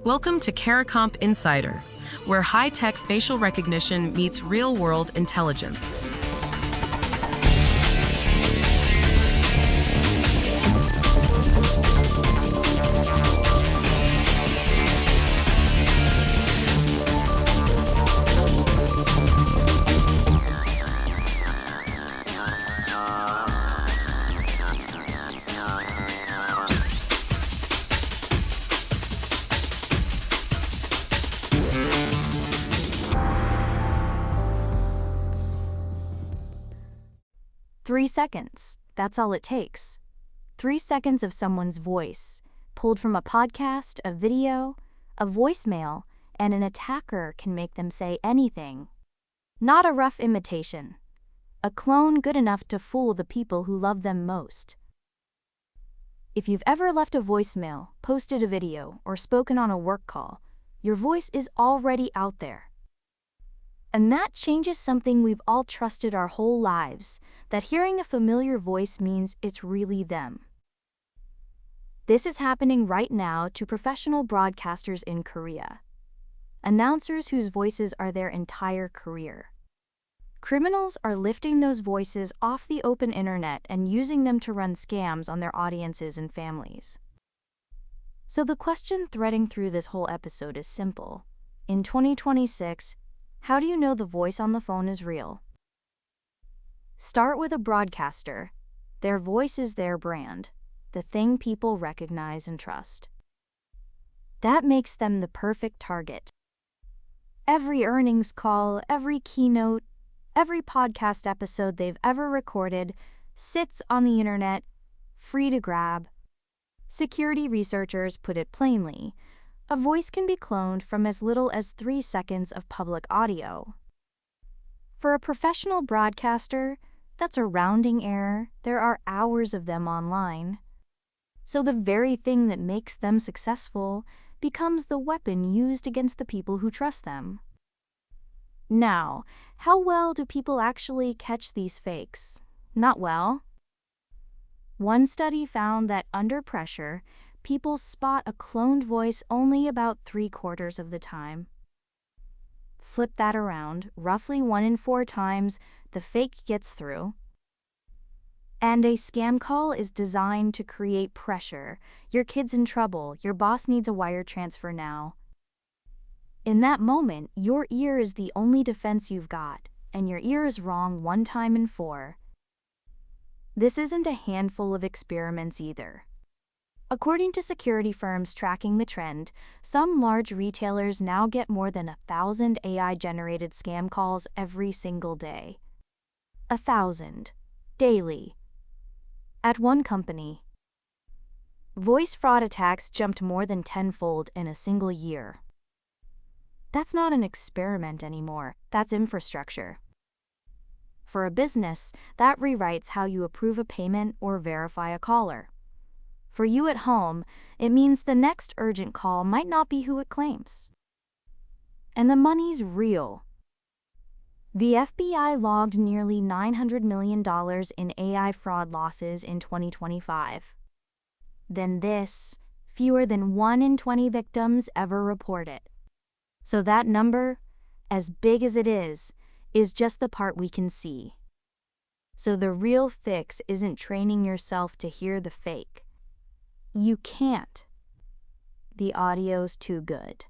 Welcome to Caracomp Insider, where high-tech facial recognition meets real-world intelligence. Three seconds. That's all it takes. 3 seconds of someone's voice, pulled from a podcast, a video, a voicemail, and an attacker can make them say anything. Not a rough imitation. A clone good enough to fool the people who love them most. If you've ever left a voicemail, posted a video, or spoken on a work call, your voice is already out there. And that changes something we've all trusted our whole lives, that hearing a familiar voice means it's really them. This is happening right now to professional broadcasters in Korea. Announcers whose voices are their entire career. Criminals are lifting those voices off the open internet and using them to run scams on their audiences and families. So the question threading through this whole episode is simple. In 2026, how do you know the voice on the phone is real? Start with a broadcaster. Their voice is their brand, the thing people recognize and trust. That makes them the perfect target. Every earnings call, every keynote, every podcast episode they've ever recorded sits on the internet, free to grab. Security researchers put it plainly. A voice can be cloned from as little as 3 seconds of public audio. For a professional broadcaster, that's a rounding error. There are hours of them online. So the very thing that makes them successful becomes the weapon used against the people who trust them. Now, how well do people actually catch these fakes? Not well. One study found that under pressure, people spot a cloned voice only about 3/4 of the time. Flip that around, roughly 1 in 4 times, the fake gets through. And a scam call is designed to create pressure. Your kid's in trouble, your boss needs a wire transfer now. In that moment, your ear is the only defense you've got, and your ear is wrong 1 time in 4. This isn't a handful of experiments either. According to security firms tracking the trend, some large retailers now get more than 1,000 AI-generated scam calls every single day. 1,000. Daily. At one company, voice fraud attacks jumped more than 10-fold in a single year. That's not an experiment anymore, that's infrastructure. For a business, that rewrites how you approve a payment or verify a caller. For you at home, it means the next urgent call might not be who it claims. And the money's real. The FBI logged nearly $900 million in AI fraud losses in 2025. Then this, fewer than 1 in 20 victims ever report it. So that number, as big as it is just the part we can see. So the real fix isn't training yourself to hear the fake. You can't. The audio's too good.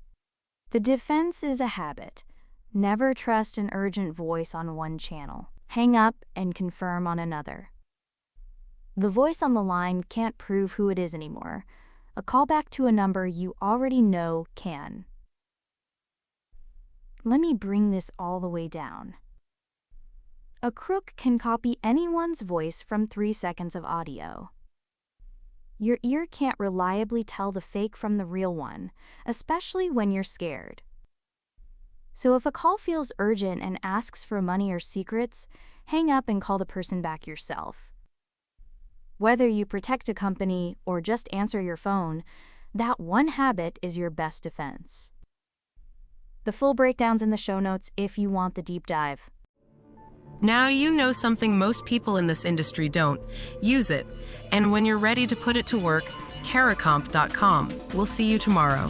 The defense is a habit. Never trust an urgent voice on one channel. Hang up and confirm on another. The voice on the line can't prove who it is anymore. A callback to a number you already know can. Let me bring this all the way down. A crook can copy anyone's voice from 3 seconds of audio. Your ear can't reliably tell the fake from the real one, especially when you're scared. So if a call feels urgent and asks for money or secrets, hang up and call the person back yourself. Whether you protect a company or just answer your phone, that one habit is your best defense. The full breakdown's in the show notes if you want the deep dive. Now you know something most people in this industry don't. Use it. And when you're ready to put it to work, Caracomp.com. We'll see you tomorrow.